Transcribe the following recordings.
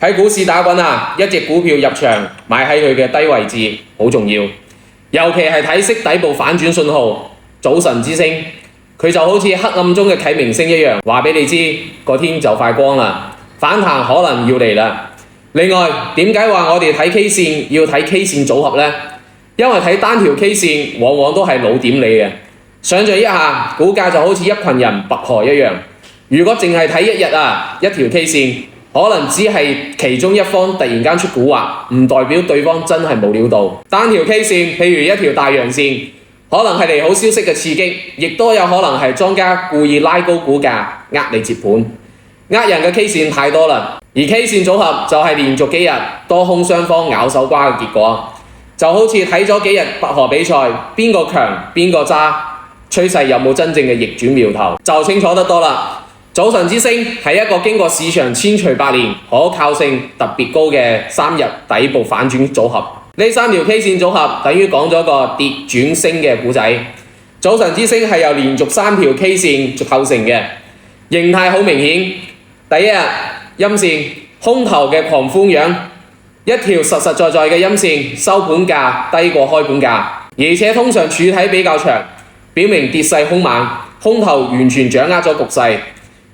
喺股市打滾啊，一隻股票入場買喺佢嘅低位置好重要，尤其係睇識底部反轉信號，早晨之星，佢就好似黑暗中嘅啟明星一樣，話俾你知個天就快光啦，反彈可能要嚟啦。另外，點解話我哋睇 K 線要睇 K 線組合呢？因為睇單條 K 線往往都係老點你嘅。想像一下，股價就好似一群人拔河一樣，如果淨係睇一日啊，一條 K 線，可能只係其中一方突然間出蠱惑，唔代表對方真係冇料到。單條 K 線，譬如一條大陽線，可能係利好消息嘅刺激，亦都有可能係莊家故意拉高股價，呃你接盤。呃人嘅 K 線太多啦，而 K 線組合就係連續幾日多空雙方咬手瓜嘅結果，就好似睇咗幾日拔河比賽，邊個強邊個揸，趨勢有冇真正嘅逆轉苗頭，就清楚得多啦。早晨之星係一個經過市場千錘百煉、可靠性特別高嘅3日底部反轉組合。呢3條 K 線組合等於講咗個跌轉升嘅故仔。早晨之星係由連續3條 K 線構成嘅，形態好明顯。第一日陰線空頭嘅狂歡樣，一條實實在在嘅陰線，收盤價低過開盤價，而且通常柱體比較長，表明跌勢兇猛，空頭完全掌握咗局勢。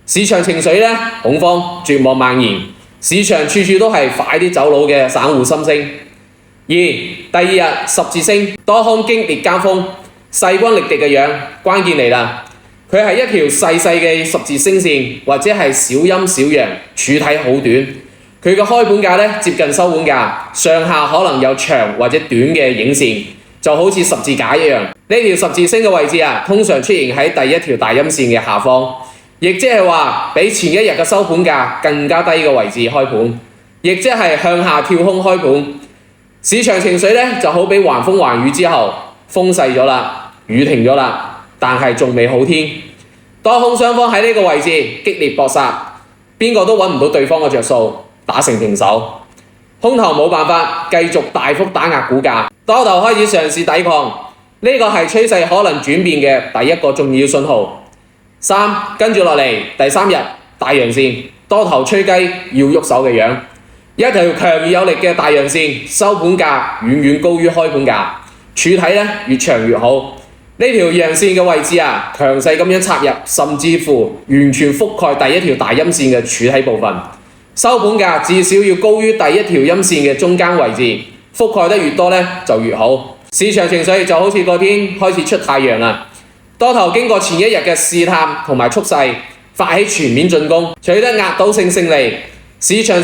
市場情緒呢，恐慌、絕望蔓延，市場處處都係快啲走佬嘅散戶心聲。第二日十字星多空激烈交鋒，勢均力敵嘅樣，關鍵嚟啦！佢係一條細細嘅十字星線，或者係小陰小陽，柱體好短。佢嘅開盤價呢，接近收盤價，上下可能有長或者短嘅影線，就好似十字架一樣。呢條十字星嘅位置啊，通常出現喺第一條大陰線嘅下方。亦即係話，比前一日嘅收盤價更加低嘅位置開盤，亦即係向下跳空開盤。市場情緒呢就好比橫風橫雨之後，風細咗啦，雨停咗啦，但係仲未好天。多空雙方喺呢個位置激烈搏殺，邊個都揾唔到對方嘅着數，打成平手。空頭冇辦法，繼續大幅打壓股價，多頭開始嘗試抵抗，呢個係趨勢可能轉變嘅第一個重要信號。跟住落嚟第3日大陽線，多頭吹雞要喐手嘅樣，一條強而有力嘅大陽線，收盤價遠遠高於開盤價，柱體呢越長越好。呢條陽線嘅位置啊，強勢咁樣插入，甚至乎完全覆蓋第一條大陰線嘅柱體部分，收盤價至少要高於第一條陰線嘅中間位置，覆蓋得越多呢就越好。市場情緒就好似個天開始出太陽啦。多頭經過前一日嘅試探同埋蓄勢，發起全面進攻，取得壓倒性勝利。市場